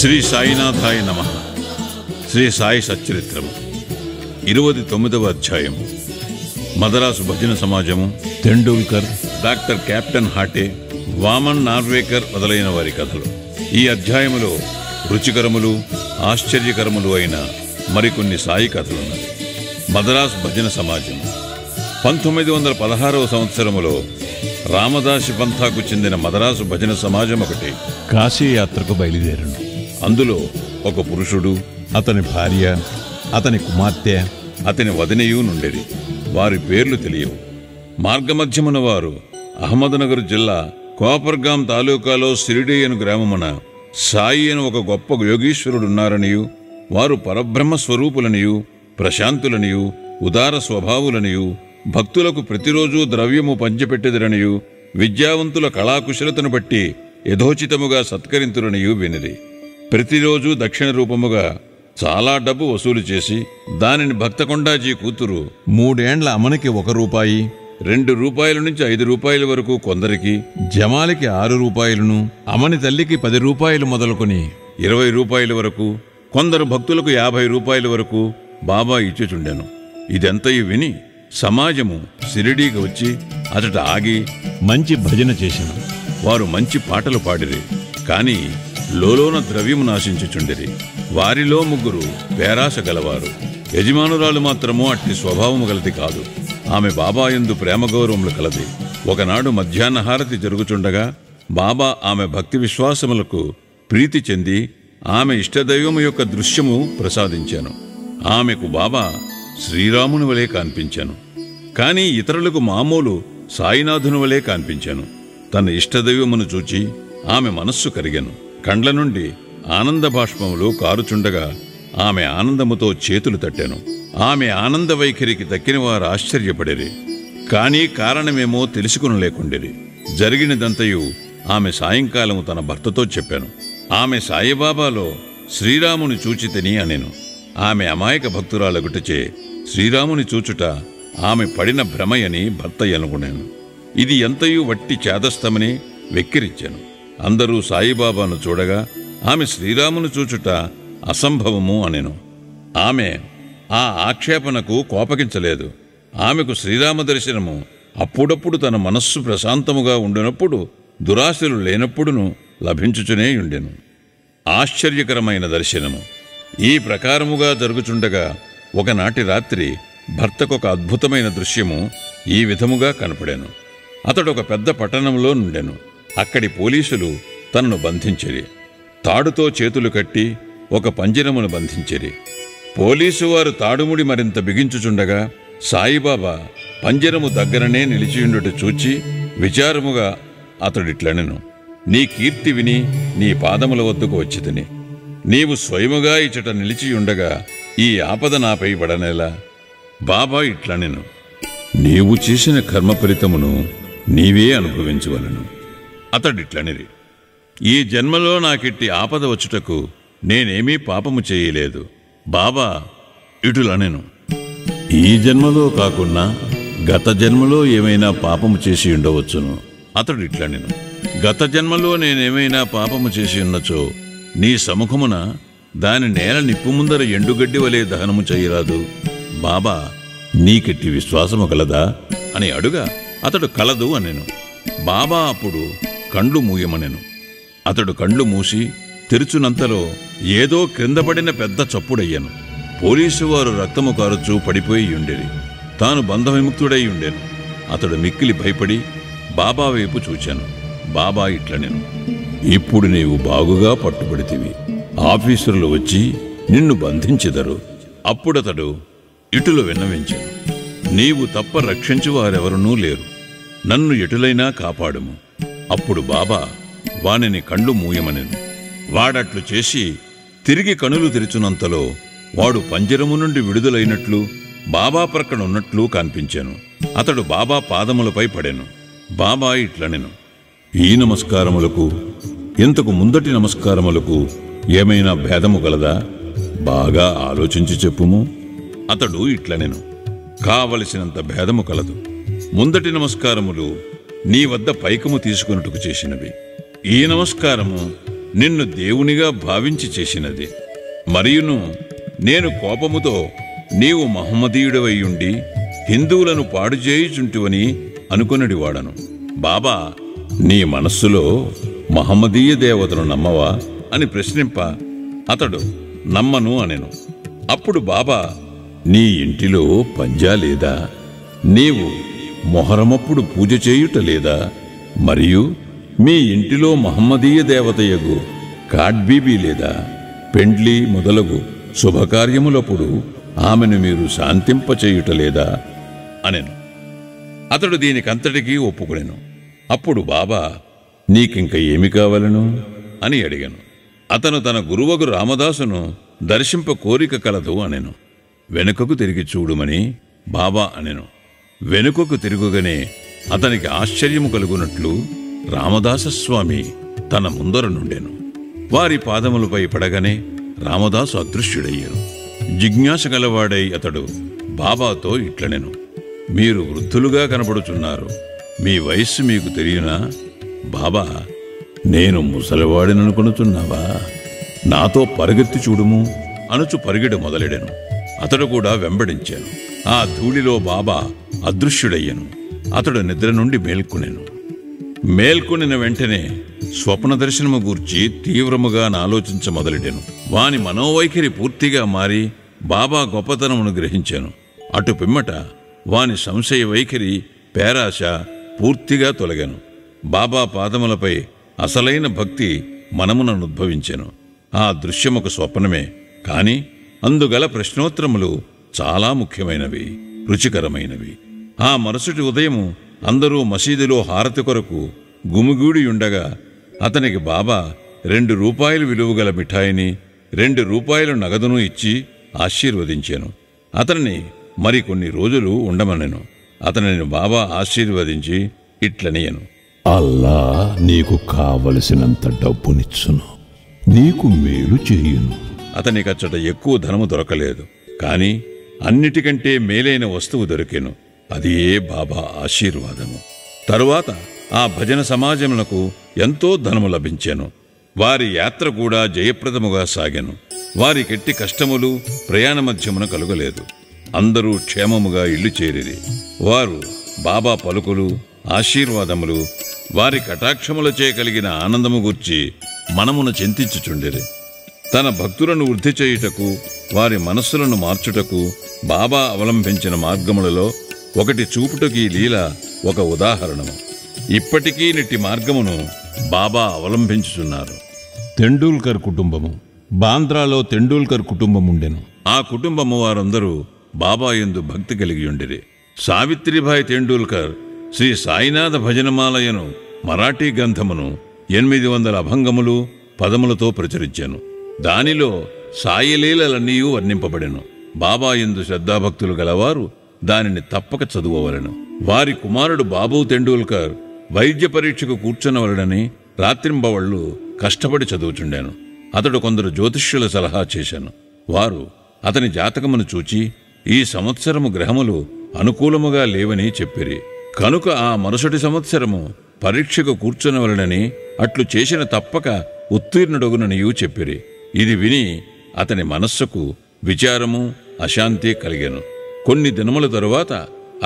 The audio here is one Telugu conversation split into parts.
శ్రీ సాయినాథాయ నమః. శ్రీ సాయి సచ్చరిత్రము 29వ అధ్యాయము. మదరాసు భజన సమాజము, తెండూల్కర్, డాక్టర్ కెప్టెన్ హాటే, వామన్ నార్వేకర్ మొదలైన వారి కథలు. ఈ అధ్యాయములో రుచికరములు ఆశ్చర్యకరములు అయిన మరికొన్ని సాయి కథలున్నవి. మదరాసు భజన సమాజం 1916వ సంవత్సరములో రామదాసి పంథాకు చెందిన మదరాసు భజన సమాజం ఒకటి కాశీ యాత్రకు బయలుదేరను. అందులో ఒక పురుషుడు, అతని భార్య, అతని కుమార్తె, అతని వదినయు నుండేది. వారి పేర్లు తెలియవు. మార్గమధ్యమున వారు అహ్మద్నగర్ జిల్లా కోపర్గాం తాలూకాలో సిరిడి అను గ్రామమున సాయి అని ఒక గొప్ప యోగీశ్వరుడున్నారనియు, వారు పరబ్రహ్మ స్వరూపులనియు, ప్రశాంతులనియు, ఉదార స్వభావులనియు, భక్తులకు ప్రతిరోజు ద్రవ్యము పంచిపెట్టెదరనియు, విద్యావంతుల కళాకుశలతను బట్టి యథోచితముగా సత్కరింతురనియు వినిది. ప్రతిరోజు దక్షిణ రూపముగా చాలా డబ్బు వసూలు చేసి దానిని భక్తకొండాజీ కూతురు 3 ఏండ్ల అమనికి 1 రూపాయి, 2 రూపాయల నుంచి 5 రూపాయల వరకు కొందరికి, జమాలికి 6 రూపాయలను, అమని తల్లికి 10 రూపాయలు మొదలుకొని 20 రూపాయల వరకు, కొందరు భక్తులకు 50 రూపాయల వరకు బాబా ఇచ్చుచుండెను. ఇదంతయు విని సమాజము సిరిడీకి వచ్చి అతట ఆగి మంచి భజన చేసెను. వారు మంచి పాటలు పాడిరి, కాని లోలోన ద్రవ్యము నాశించుచుండిరి. వారిలో 3 పేరాశ గలవారు. యజమానురాలు మాత్రము అట్టి స్వభావము గలది కాదు. ఆమె బాబా యందు ప్రేమ గౌరవములు కలది. ఒకనాడు మధ్యాహ్న హారతి జరుగుచుండగా బాబా ఆమె భక్తి విశ్వాసములకు ప్రీతి చెంది ఆమె ఇష్టదైవము యొక్క దృశ్యము ప్రసాదించాను. ఆమెకు బాబా శ్రీరాముని వలె కనిపించాను, కాని ఇతరులకు మామూలు సాయినాథుని వలె కనిపించాను. తన ఇష్టదైవమును చూచి ఆమె మనస్సు కరిగెను. కండ్ల నుండి ఆనంద బాష్పములు కారుచుండగా ఆమె ఆనందముతో చేతులు తట్టాను. ఆమె ఆనంద వైఖరికి తక్కిన వారు ఆశ్చర్యపడిరి, కాని కారణమేమో తెలుసుకునలేకుండిరి. జరిగినదంతయు ఆమె సాయంకాలము తన భర్తతో చెప్పాను. ఆమె సాయిబాబాలో శ్రీరాముని చూచితని అనెను. ఆమె అమాయక భక్తురాలగుటచే శ్రీరాముని చూచుట ఆమె పడిన భ్రమయని భర్త అనుకున్నాను. ఇది ఎంతయు వట్టి చేదస్తమని వెక్కిరించాను. అందరూ సాయిబాబాను చూడగా ఆమె శ్రీరామును చూచుట అసంభవము అనెను. ఆమె ఆ ఆక్షేపణకు కోపగించలేదు. ఆమెకు శ్రీరామ దర్శనము అప్పుడప్పుడు తన మనస్సు ప్రశాంతముగా ఉండినప్పుడు, దురాశలు లేనప్పుడును లభించుచునే ఉండెను. ఆశ్చర్యకరమైన దర్శనము. ఈ ప్రకారముగా జరుగుచుండగా ఒకనాటి రాత్రి భర్తకొక అద్భుతమైన దృశ్యము ఈ విధముగా కనపడాను. అతడొక పెద్ద పట్టణంలో నుండెను. అక్కడి పోలీసులు తనను బంధించిరి. తాడుతో చేతులు కట్టి ఒక పంజరమును బంధించిరి. పోలీసు వారు తాడుముడి మరింత బిగించుచుండగా సాయిబాబా పంజరము దగ్గరనే నిలిచియుండుట చూచి విచారముగా అతడిట్లనెను, నీ కీర్తి విని నీ పాదముల వద్దకు వచ్చితిని. నీవు స్వయముగా ఇచట నిలిచియుండగా ఈ ఆపద నాపై పడనేలా? బాబా ఇట్లనెను, నీవు చేసిన కర్మ ఫలితమును నీవే అనుభవించవలను. అతడిట్లనిరి, ఈ జన్మలో నాకిట్టి ఆపద వచ్చుటకు నేనేమీ పాపము చేయలేదు. బాబా ఇటులనెను, ఈ జన్మలో కాకున్నా గత జన్మలో ఏమైనా పాపము చేసి ఉండవచ్చును. అతడిట్లనెను, గత జన్మలో నేనేమైనా పాపము చేసి ఉన్నచో నీ సముఖమున దాని నేల నిప్పు ముందర ఎండుగడ్డి వలె దహనము చేయరాదు. బాబా నీకెట్టి విశ్వాసము కలదా అని అడుగా అతడు కలదు అనెను. బాబా అప్పుడు కండ్లు మూయమనెను. అతడు కండ్లు మూసి తెరుచునంతలో ఏదో క్రిందపడిన పెద్ద చప్పుడయ్యను. పోలీసు వారు రక్తము కారుచూ పడిపోయి ఉండేది. తాను బంధవిముక్తుడై ఉండెను. అతడు మిక్కిలి భయపడి బాబా వైపు చూచాను. బాబా ఇట్లనెను, ఇప్పుడు నీవు బాగుగా పట్టుబడితివి. ఆఫీసర్లు వచ్చి నిన్ను బంధించెదరు. అప్పుడతడు ఇటులు విన్నవించెను, నీవు తప్ప రక్షించు వారెవరనూ లేరు. నన్ను ఎటులైనా కాపాడుము. అప్పుడు బాబా వానిని కండ్లు మూయమనెను. వాడట్లు చేసి తిరిగి కనులు తెరిచునంతలో వాడు పంజరము నుండి విడుదలైనట్లు బాబా ప్రక్కన ఉన్నట్లు కనిపించాను. అతడు బాబా పాదములపై పడెను. బాబా ఇట్లనెను, ఈ నమస్కారములకు ఇంతకు ముందటి నమస్కారములకు ఏమైనా భేదము గలదా? బాగా ఆలోచించి చెప్పుము. అతడు ఇట్లనెను, కావలసినంత భేదము కలదు. ముందటి నమస్కారములు నీ వద్ద పైకము తీసుకున్నట్టుకు చేసినవి. ఈ నమస్కారము నిన్ను దేవునిగా భావించి చేసినది. మరియును నేను కోపముతో నీవు మహమ్మదీయుడవైయుండి హిందువులను పాడు చేయుచుంటివని అనుకొనిడివాడను. బాబా నీ మనస్సులో మహమ్మదీయ దేవతను నమ్మవా అని ప్రశ్నింప అతడు నమ్మను అనెను. అప్పుడు బాబా, నీ ఇంటిలో పంజా లేదా? నీవు మొహరమప్పుడు పూజ చేయుట లేదా? మరియు మీ ఇంటిలో మహమ్మదీయ దేవతయగు కాడ్బీబీ లేదా? పెండ్లి మొదలగు శుభకార్యములప్పుడు ఆమెను మీరు శాంతింపచేయుట లేదా అనెను. అతడు దీనికంతటికీ ఒప్పుకొనెను. అప్పుడు బాబా, నీకింక ఏమి కావలను అని అడిగాను. అతను తన గురువగు రామదాసును దర్శింప కోరిక కలదు అనెను. వెనుకకు తిరిగి చూడుమని బాబా అనెను. వెనుకకు తిరుగుగానే అతనికి ఆశ్చర్యము కలుగునట్లు రామదాసస్వామి తన ముందర నుండెను. వారి పాదములపై పడగానే రామదాసు అదృశ్యుడయ్యాను. జిజ్ఞాస గలవాడై అతడు బాబాతో ఇట్లనెను, మీరు వృద్ధులుగా కనబడుచున్నారు, మీ వయస్సు మీకు తెలియనా? బాబా, నేను ముసలివాడిననుకొనుచున్నావా? నాతో పరుగెత్తి చూడుము అనుచు పరిగెడు మొదలెడెను. అతడు కూడా వెంబడించాను. ఆ ధూళిలో బాబా అదృశ్యుడయ్యను. అతడు నిద్ర నుండి మేల్కొనెను. మేల్కొనిన వెంటనే స్వప్న దర్శనము గూర్చి తీవ్రముగా నాలోచించ మొదలెడెను. వాని మనోవైఖరి పూర్తిగా మారి బాబా గొప్పతనమును గ్రహించాను. అటు పిమ్మట వాని సంశయ వైఖరి, పేరాశ పూర్తిగా తొలగాను. బాబా పాదములపై అసలైన భక్తి మనముననుద్భవించెను. ఆ దృశ్యమొక స్వప్నమే, కాని అందుగల ప్రశ్నోత్తరములు చాలా ముఖ్యమైనవి, రుచికరమైనవి. ఆ మరుసటి ఉదయము అందరూ మసీదులో హారతి కొరకు గుమిగూడియుండగా అతనికి బాబా 2 రూపాయలు విలువగల మిఠాయిని 2 రూపాయల నగదును ఇచ్చి ఆశీర్వదించాను. అతనిని మరికొన్ని రోజులు ఉండమనెను. అతనిని బాబా ఆశీర్వదించి ఇట్లనియను, అల్లా నీకు కావలసినంత డబ్బునిచ్చును, నీకు మేలు చేయును. అతనికచ్చట ఎక్కువ ధనము దొరకలేదు, కాని అన్నిటికంటే మేలైన వస్తువు దొరికెను. అదే బాబా ఆశీర్వాదము. తరువాత ఆ భజన సమాజమునకు ఎంతో ధనము లభించెను. వారి యాత్ర కూడా జయప్రదముగా సాగెను. వారికెట్టి కష్టములు ప్రయాణ మధ్యమున కలుగలేదు. అందరూ క్షేమముగా ఇల్లు చేరిరి. వారు బాబా పలుకులు, ఆశీర్వాదములు, వారి కటాక్షములచే కలిగిన ఆనందము గూర్చి మనమున చింతించుచుండిరి. తన భక్తులను వృద్ధి చేయుటకు, వారి మనస్సులను మార్చుటకు బాబా అవలంబించిన మార్గములలో ఒకటి చూపుటకు ఈ లీల ఒక ఉదాహరణము. ఇప్పటికీ నిట్టి మార్గమును బాబా అవలంబించుచున్నారు. తెండూల్కర్ కుటుంబము. బాంద్రాలో తెండూల్కర్ కుటుంబం ఉండెను. ఆ కుటుంబము వారందరూ బాబా యందు భక్తి కలిగియుండిరి. సావిత్రిబాయి తెండూల్కర్ శ్రీ సాయినాథ భజనమాలయను మరాఠీ గ్రంథమును 800 అభంగములు, పదములతో ప్రచురించెను. దానిలో సాయిలీలలన్నీ వర్ణింపబడెను. బాబా యందు శ్రద్ధాభక్తులు గలవారు దానిని తప్పక చదువవలెను. వారి కుమారుడు బాబు తెండూల్కర్ వైద్య పరీక్షకు కూర్చునవలెనని రాత్రింబవళ్లు కష్టపడి చదువుచుండాను. అతడు కొందరు జ్యోతిష్యుల సలహా చేశాను. వారు అతని జాతకమును చూచి ఈ సంవత్సరము గ్రహములు అనుకూలముగా లేవని చెప్పిరి. కనుక ఆ మరుసటి సంవత్సరము పరీక్షకు కూర్చునవలెనని, అట్లు చేసిన తప్పక ఉత్తీర్ణుడగుననియూ చెప్పిరి. ఇది విని అతని మనస్సుకు విచారము, అశాంతి కలిగెను. కొన్ని దినముల తరువాత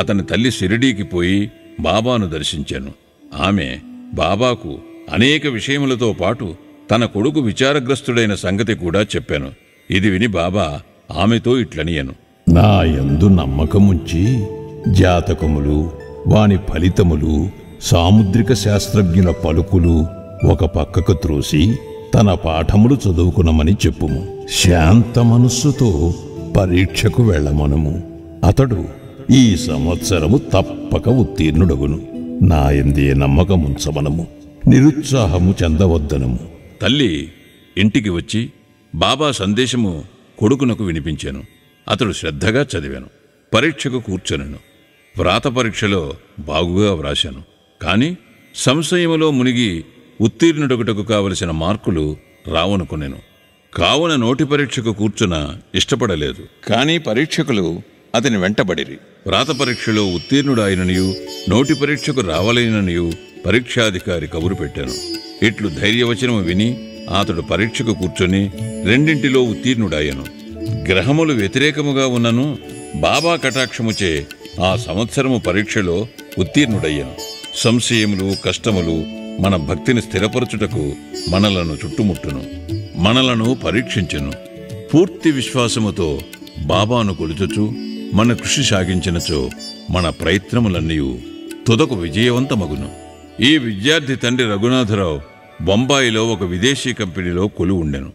అతని తల్లి షిరిడీకి పోయి బాబాను దర్శించాను. ఆమె బాబాకు అనేక విషయములతో పాటు తన కొడుకు విచారగ్రస్తుడైన సంగతి కూడా చెప్పాను. ఇది విని బాబా ఆమెతో ఇట్లనియను, నా యందు నమ్మకముంచి జాతకములు, వాని ఫలితములు, సాముద్రిక శాస్త్రజ్ఞుల పలుకులు ఒక పక్కకు త్రోసి తన పాఠములు చదువుకునమని చెప్పుము. శాంత మనస్సుతో పరీక్షకు వెళ్ళమనము. అతడు ఈ సంవత్సరము తప్పక ఉత్తీర్ణుడగును. నాయందే నమ్మకముంచమనము, నిరుత్సాహము చెందవద్దనము. తల్లి ఇంటికి వచ్చి బాబా సందేశము కొడుకునకు వినిపించాను. అతడు శ్రద్ధగా చదివాను. పరీక్షకు కూర్చొనెను. వ్రాత పరీక్షలో బాగుగా వ్రాశాను. కాని సంశయములో మునిగి ఉత్తీర్ణుడొకటకు కావలసిన మార్కులు రావనుకునేను. కావున నోటి పరీక్షకు కూర్చున ఇష్టపడలేదు. కాని పరీక్షకులు అతని వెంటబడిరి. వ్రాత పరీక్షలో ఉత్తీర్ణుడాయననియు నోటి పరీక్షకు రావలేననియు పరీక్షాధికారి కబురు పెట్టాను. ఇట్లు ధైర్యవచనము విని అతడు పరీక్షకు కూర్చొని రెండింటిలో ఉత్తీర్ణుడాయను. గ్రహములు వ్యతిరేకముగా ఉన్నను బాబా కటాక్షముచే ఆ సంవత్సరము పరీక్షలో ఉత్తీర్ణుడయ్యను. సంశయములు, కష్టములు మన భక్తిని స్థిరపరచుటకు మనలను చుట్టుముట్టును, మనలను పరీక్షించును. పూర్తి విశ్వాసముతో బాబాను కొలుచుచు మన కృషి సాగించినచో మన ప్రయత్నములన్నీ తుదకు విజయవంతమగును. ఈ విద్యార్థి తండ్రి రఘునాథరావు బొంబాయిలో ఒక విదేశీ కంపెనీలో కొలువుండెను.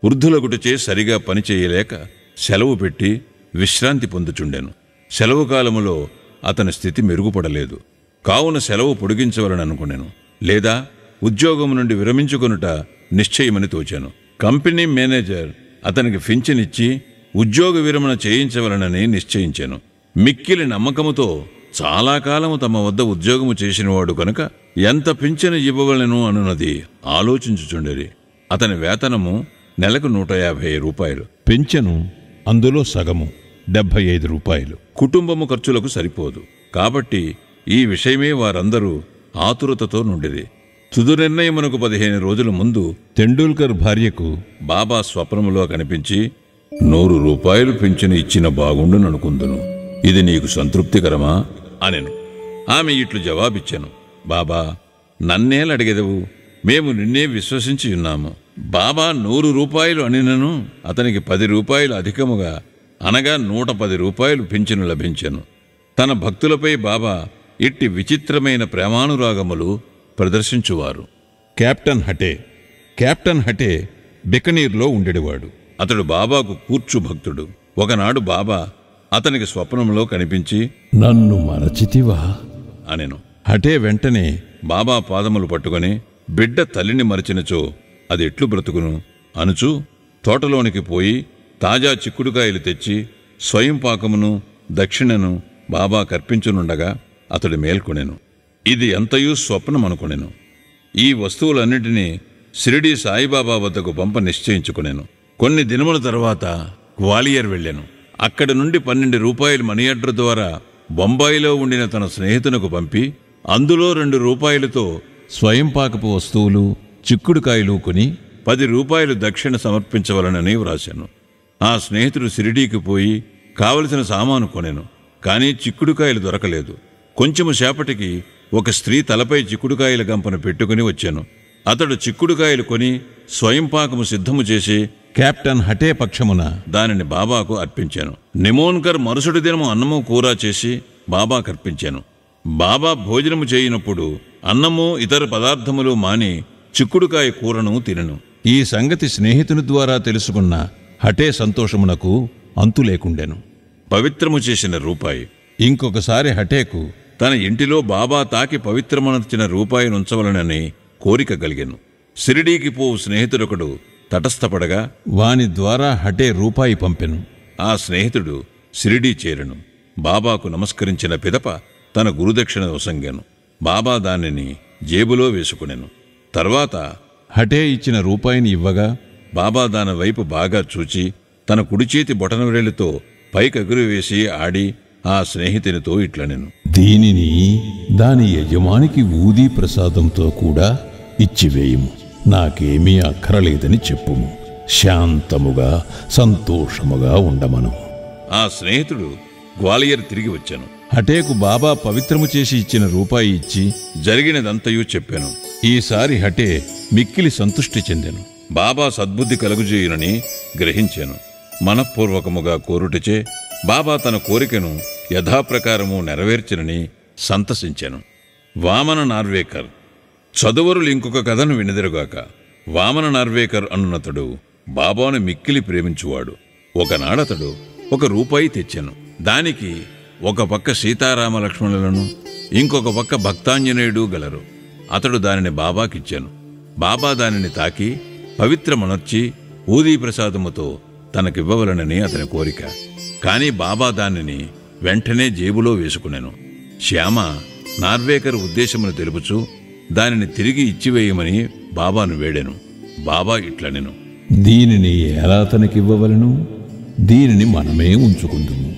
వృద్ధులగుటచే సరిగా పనిచేయలేక సెలవు పెట్టి విశ్రాంతి పొందుచుండెను. సెలవు కాలములో అతని స్థితి మెరుగుపడలేదు. కావున సెలవు పొడిగించవలననుకునెను, లేదా ఉద్యోగం నుండి విరమించుకొనుట నిశ్చయమని తోచాను. కంపెనీ మేనేజర్ అతనికి పింఛనిచ్చి ఉద్యోగ విరమణ చేయించవలనని నిశ్చయించాను. మిక్కిలి నమ్మకముతో చాలా కాలము తమ వద్ద ఉద్యోగము చేసినవాడు కనుక ఎంత పింఛను ఇవ్వవలను అనున్నది ఆలోచించుచుండేది. అతని వేతనము నెలకు 150 రూపాయలు. పెంచెను అందులో సగము 75 రూపాయలు. కుటుంబము ఖర్చులకు సరిపోదు. కాబట్టి ఈ విషయమే వారందరూ ఆతురతతో నుండిరి. తుది నిర్ణయమునకు 15 రోజుల ముందు తెండూల్కర్ భార్యకు బాబా స్వప్నములో కనిపించి 100 రూపాయలు పింఛను ఇచ్చిన బాగుండుననుకుందును. ఇది నీకు సంతృప్తికరమా అనెను. ఆమె ఇట్లు జవాబిచ్చాను, బాబా, నన్నేలడిగెదవు? మేము నిన్నే విశ్వసించి ఉన్నాము. బాబా 100 రూపాయలు అనినను అతనికి 10 రూపాయలు అధికముగా అనగా 110 రూపాయలు పింఛను లభించెను. తన భక్తులపై బాబా ఇట్టి విచిత్రమైన ప్రేమానురాగములు ప్రదర్శించువారు. కెప్టెన్ హటే బికనీర్లో ఉండేవాడు. అతడు బాబాకు కూర్చు భక్తుడు. ఒకనాడు బాబా అతనికి స్వప్నంలో కనిపించి, నన్ను మరచితివా అనెను. హటే వెంటనే బాబా పాదములు పట్టుకొని, బిడ్డ తల్లిని మరచినచో అది ఎట్లు బ్రతుకును అనుచు తోటలోనికి పోయి తాజా చిక్కుడుకాయలు తెచ్చి స్వయం పాకమును దక్షిణను బాబా కర్పించునుండగా అతడు మేల్కొనెను. ఇది ఎంతయూ స్వప్నమనుకొనెను. ఈ వస్తువులన్నిటినీ షిరిడీ సాయిబాబా వద్దకు పంప నిశ్చయించుకొనెను. కొన్ని దినముల తర్వాత గ్వాలియర్ వెళ్ళెను. అక్కడి నుండి 12 రూపాయలు మనియార్డర్ ద్వారా బొంబాయిలో ఉండిన తన స్నేహితునకు పంపి అందులో 2 రూపాయలతో స్వయంపాకపు వస్తువులు, చిక్కుడుకాయలు కొని 10 రూపాయలు దక్షిణ సమర్పించవలనని వ్రాశాను. ఆ స్నేహితుడు షిరిడీకి పోయి కావలసిన సామాను కొనెను. కానీ చిక్కుడుకాయలు దొరకలేదు. కొంచెము సేపటికి ఒక స్త్రీ తలపై చిక్కుడుకాయల గంపను పెట్టుకుని వచ్చాను. అతడు చిక్కుడుకాయలు కొని స్వయంపాకము సిద్ధము చేసి కెప్టెన్ హటే పక్షమున దానిని బాబాకు అర్పించాను. నిమోన్కర్ మరుసటి దినము అన్నము కూర చేసి బాబాకు అర్పించాను. బాబా భోజనము చేయనప్పుడు అన్నము ఇతర పదార్థములు మాని చిక్కుడుకాయ కూరను తినను. ఈ సంగతి స్నేహితుని ద్వారా తెలుసుకున్న హటే సంతోషమునకు అంతు లేకుండెను. పవిత్రము చేసిన రూపాయి. ఇంకొకసారి హటేకు తన ఇంటిలో బాబా తాకి పవిత్రమనర్చిన రూపాయి నుంచవలనని కోరిక కలిగెను. షిరిడీకి పోవు స్నేహితుడొకడు తటస్థపడగా వాని ద్వారా హటే రూపాయి పంపెను. ఆ స్నేహితుడు షిరిడీ చేరెను. బాబాకు నమస్కరించిన పిదప తన గురుదక్షిణ వసంగాను. బాబా దానిని జేబులో వేసుకునెను. తర్వాత హటే ఇచ్చిన రూపాయిని ఇవ్వగా బాబా దాని వైపు బాగా చూచి తన కుడిచేతి బొటనవేలుతో పైకెగురువేసి ఆడి ఆ స్నేహితునితో ఇట్లనెను, దీనిని దాని యజమానికి ఊదీ ప్రసాదంతో కూడా ఇచ్చివేయుము. నాకేమీ అక్కరలేదని చెప్పుము. శాంతముగా సంతోషముగా ఉండమను. ఆ స్నేహితుడు గ్వాలియర్ తిరిగి వచ్చాను. హటేకు బాబా పవిత్రము చేసి ఇచ్చిన రూపాయి ఇచ్చి జరిగినదంతయూ చెప్పాను. ఈసారి హటే మిక్కిలి సంతృష్టి చెందెను. బాబా సద్బుద్ధి కలుగుజేయునని గ్రహించాను. మనఃపూర్వకముగా కోరుటచే బాబా తన కోరికను యథాప్రకారము నెరవేర్చినని సంతసించాను. వామన నార్వేకర్. చదువరులు ఇంకొక కథను వినదిరుగాక. వామన నార్వేకర్ అన్నతడు బాబాను మిక్కిలి ప్రేమించువాడు. ఒకనాడతడు 1 రూపాయి తెచ్చాను. దానికి ఒక పక్క సీతారామ లక్ష్మణులను, ఇంకొక పక్క భక్తాంజనేయుడు గలరు. అతడు దానిని బాబాకిచ్చాను. బాబా దానిని తాకి పవిత్రమనర్చి ఊదీ ప్రసాదముతో తనకివ్వవలనని అతని కోరిక. కాని బాబా దానిని వెంటనే జేబులో వేసుకునెను. శ్యామ నార్వేకర్ ఉద్దేశమును తెలుపుచు దానిని తిరిగి ఇచ్చివేయమని బాబాను వేడెను. బాబా ఇట్లనెను, దీనిని ఎలా తనకివ్వవలను? దీనిని మనమే ఉంచుకుందుము.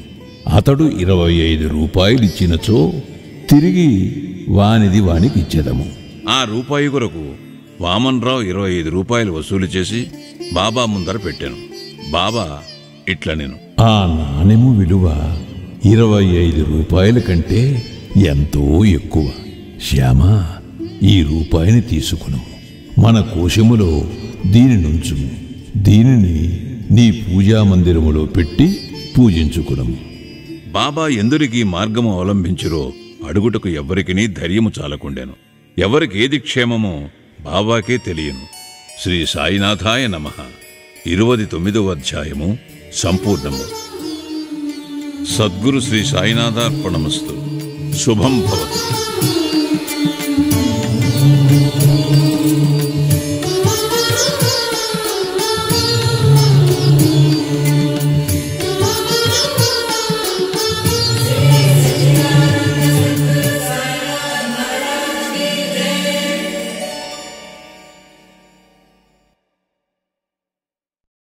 అతడు 25 రూపాయలు ఇచ్చినచో తిరిగి వానిది వానికిచ్చెదము. ఆ రూపాయి కొరకు వామన్రావు 25 రూపాయలు వసూలు చేసి బాబా ముందర పెట్టాను. బాబా ఇట్ల నేను, ఆ నాణెము విలువ 25 రూపాయల కంటే ఎంతో ఎక్కువ. శ్యామా, ఈ రూపాయిని తీసుకును, మన కోశములో దీని నుంచు, దీనిని నీ పూజా మందిరములో పెట్టి పూజించుకునము. బాబా ఎందురికి మార్గము అవలంబించిరో అడుగుటకు ఎవ్వరికినీ ధైర్యము చాలకుండెను. ఎవరికి ఏది క్షేమమో బాబాకే తెలియను. శ్రీ సాయినాథాయ నమః. 29వ అధ్యాయము సంపూర్ణము. సద్గురు శ్రీ సాయినాథార్పణమస్తు. శుభం భవతు.